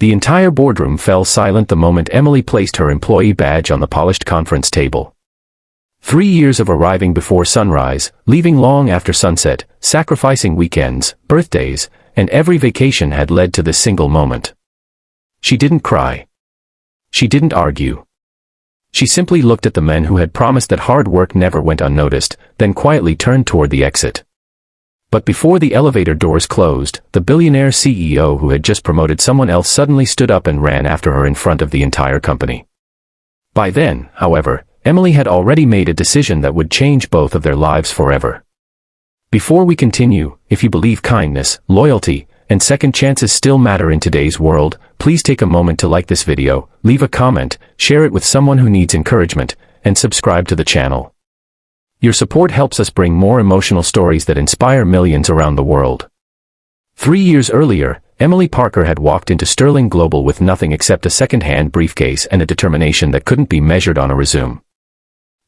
The entire boardroom fell silent the moment Emily placed her employee badge on the polished conference table. 3 years of arriving before sunrise, leaving long after sunset, sacrificing weekends, birthdays, and every vacation had led to this single moment. She didn't cry. She didn't argue. She simply looked at the men who had promised that hard work never went unnoticed, then quietly turned toward the exit. But before the elevator doors closed, the billionaire CEO who had just promoted someone else suddenly stood up and ran after her in front of the entire company. By then, however, Emily had already made a decision that would change both of their lives forever. Before we continue, if you believe kindness, loyalty, and second chances still matter in today's world, please take a moment to like this video, leave a comment, share it with someone who needs encouragement, and subscribe to the channel. Your support helps us bring more emotional stories that inspire millions around the world. 3 years earlier, Emily Parker had walked into Sterling Global with nothing except a second-hand briefcase and a determination that couldn't be measured on a resume.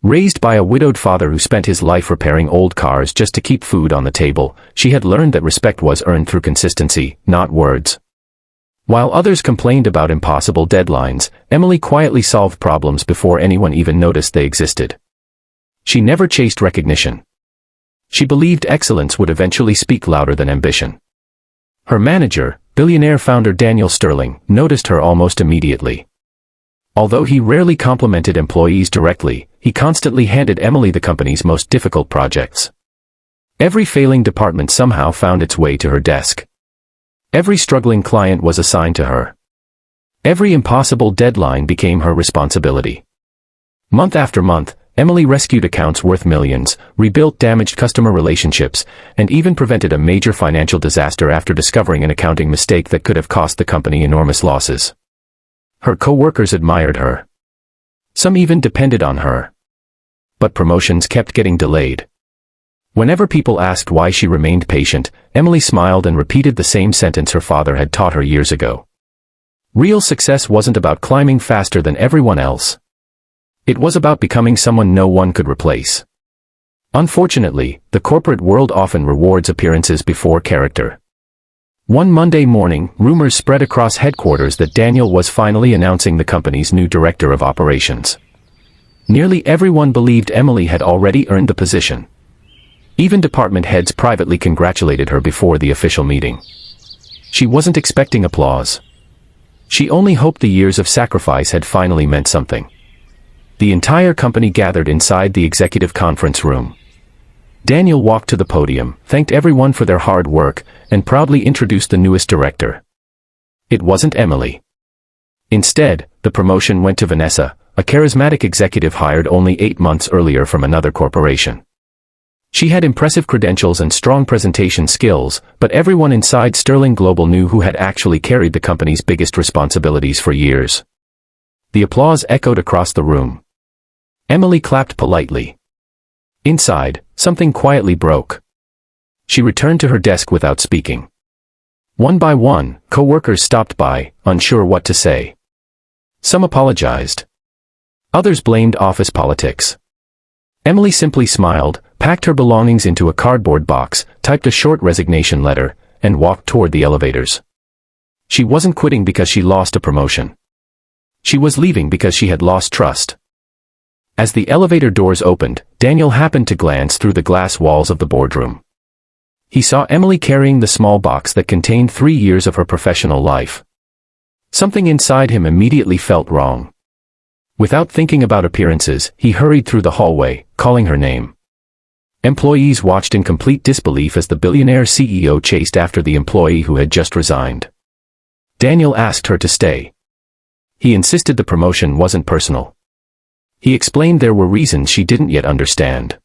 Raised by a widowed father who spent his life repairing old cars just to keep food on the table, she had learned that respect was earned through consistency, not words. While others complained about impossible deadlines, Emily quietly solved problems before anyone even noticed they existed. She never chased recognition. She believed excellence would eventually speak louder than ambition. Her manager, billionaire founder Daniel Sterling, noticed her almost immediately. Although he rarely complimented employees directly, he constantly handed Emily the company's most difficult projects. Every failing department somehow found its way to her desk. Every struggling client was assigned to her. Every impossible deadline became her responsibility. Month after month, Emily rescued accounts worth millions, rebuilt damaged customer relationships, and even prevented a major financial disaster after discovering an accounting mistake that could have cost the company enormous losses. Her co-workers admired her. Some even depended on her. But promotions kept getting delayed. Whenever people asked why she remained patient, Emily smiled and repeated the same sentence her father had taught her years ago. Real success wasn't about climbing faster than everyone else. It was about becoming someone no one could replace. Unfortunately, the corporate world often rewards appearances before character. One Monday morning, rumors spread across headquarters that Daniel was finally announcing the company's new director of operations. Nearly everyone believed Emily had already earned the position. Even department heads privately congratulated her before the official meeting. She wasn't expecting applause. She only hoped the years of sacrifice had finally meant something. The entire company gathered inside the executive conference room. Daniel walked to the podium, thanked everyone for their hard work, and proudly introduced the newest director. It wasn't Emily. Instead, the promotion went to Vanessa, a charismatic executive hired only 8 months earlier from another corporation. She had impressive credentials and strong presentation skills, but everyone inside Sterling Global knew who had actually carried the company's biggest responsibilities for years. The applause echoed across the room. Emily clapped politely. Inside, something quietly broke. She returned to her desk without speaking. One by one, co-workers stopped by, unsure what to say. Some apologized. Others blamed office politics. Emily simply smiled, packed her belongings into a cardboard box, typed a short resignation letter, and walked toward the elevators. She wasn't quitting because she lost a promotion. She was leaving because she had lost trust. As the elevator doors opened, Daniel happened to glance through the glass walls of the boardroom. He saw Emily carrying the small box that contained 3 years of her professional life. Something inside him immediately felt wrong. Without thinking about appearances, he hurried through the hallway, calling her name. Employees watched in complete disbelief as the billionaire CEO chased after the employee who had just resigned. Daniel asked her to stay. He insisted the promotion wasn't personal. He explained there were reasons she didn't yet understand.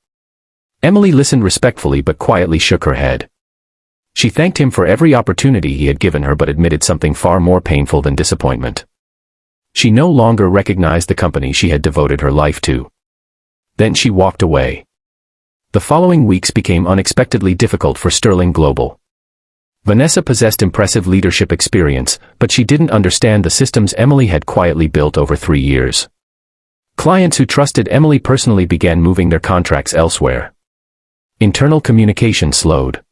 Emily listened respectfully but quietly shook her head. She thanked him for every opportunity he had given her but admitted something far more painful than disappointment. She no longer recognized the company she had devoted her life to. Then she walked away. The following weeks became unexpectedly difficult for Sterling Global. Vanessa possessed impressive leadership experience, but she didn't understand the systems Emily had quietly built over 3 years. Clients who trusted Emily personally began moving their contracts elsewhere. Internal communication slowed.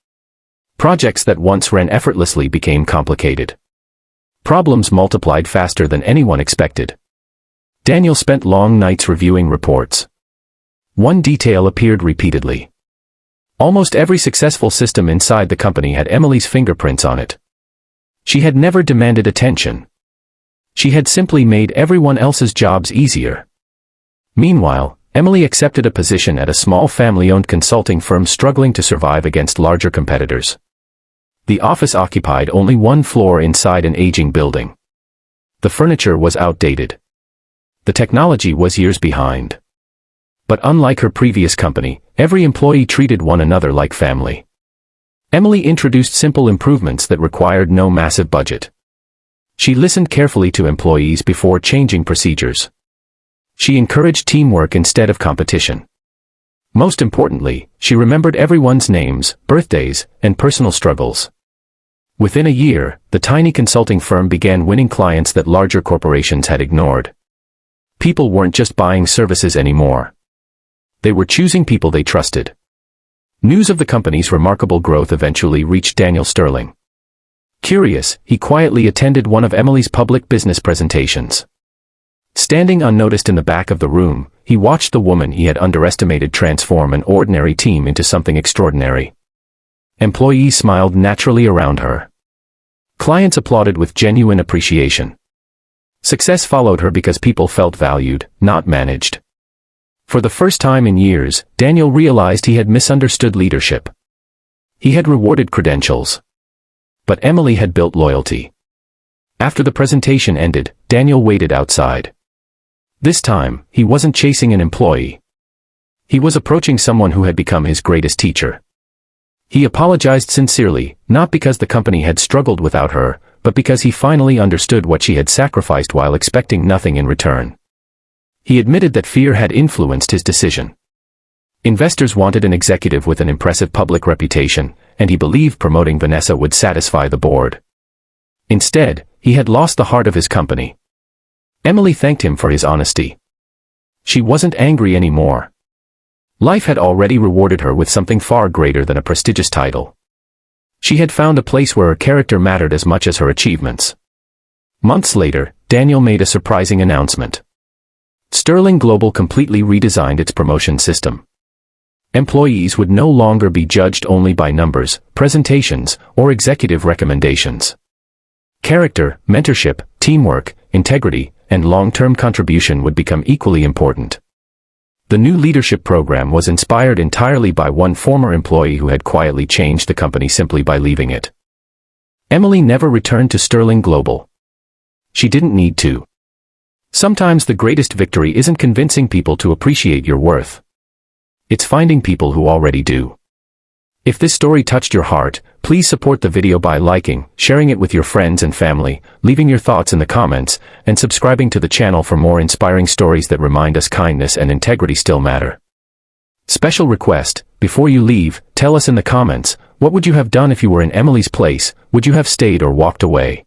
Projects that once ran effortlessly became complicated. Problems multiplied faster than anyone expected. Daniel spent long nights reviewing reports. One detail appeared repeatedly. Almost every successful system inside the company had Emily's fingerprints on it. She had never demanded attention. She had simply made everyone else's jobs easier. Meanwhile, Emily accepted a position at a small family-owned consulting firm struggling to survive against larger competitors. The office occupied only one floor inside an aging building. The furniture was outdated. The technology was years behind. But unlike her previous company, every employee treated one another like family. Emily introduced simple improvements that required no massive budget. She listened carefully to employees before changing procedures. She encouraged teamwork instead of competition. Most importantly, she remembered everyone's names, birthdays, and personal struggles. Within a year, the tiny consulting firm began winning clients that larger corporations had ignored. People weren't just buying services anymore. They were choosing people they trusted. News of the company's remarkable growth eventually reached Daniel Sterling. Curious, he quietly attended one of Emily's public business presentations. Standing unnoticed in the back of the room, he watched the woman he had underestimated transform an ordinary team into something extraordinary. Employees smiled naturally around her. Clients applauded with genuine appreciation. Success followed her because people felt valued, not managed. For the first time in years, Daniel realized he had misunderstood leadership. He had rewarded credentials. But Emily had built loyalty. After the presentation ended, Daniel waited outside. This time, he wasn't chasing an employee. He was approaching someone who had become his greatest teacher. He apologized sincerely, not because the company had struggled without her, but because he finally understood what she had sacrificed while expecting nothing in return. He admitted that fear had influenced his decision. Investors wanted an executive with an impressive public reputation, and he believed promoting Vanessa would satisfy the board. Instead, he had lost the heart of his company. Emily thanked him for his honesty. She wasn't angry anymore. Life had already rewarded her with something far greater than a prestigious title. She had found a place where her character mattered as much as her achievements. Months later, Daniel made a surprising announcement. Sterling Global completely redesigned its promotion system. Employees would no longer be judged only by numbers, presentations, or executive recommendations. Character, mentorship, teamwork, integrity, and long-term contribution would become equally important. The new leadership program was inspired entirely by one former employee who had quietly changed the company simply by leaving it. Emily never returned to Sterling Global. She didn't need to. Sometimes the greatest victory isn't convincing people to appreciate your worth. It's finding people who already do. If this story touched your heart, please support the video by liking, sharing it with your friends and family, leaving your thoughts in the comments, and subscribing to the channel for more inspiring stories that remind us kindness and integrity still matter. Special request, before you leave, tell us in the comments, what would you have done if you were in Emily's place? Would you have stayed or walked away?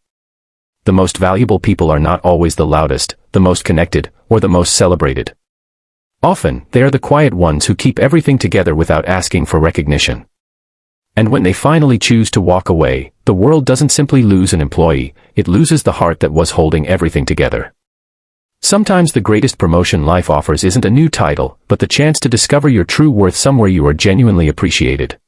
The most valuable people are not always the loudest, the most connected, or the most celebrated. Often, they are the quiet ones who keep everything together without asking for recognition. And when they finally choose to walk away, the world doesn't simply lose an employee, it loses the heart that was holding everything together. Sometimes the greatest promotion life offers isn't a new title, but the chance to discover your true worth somewhere you are genuinely appreciated.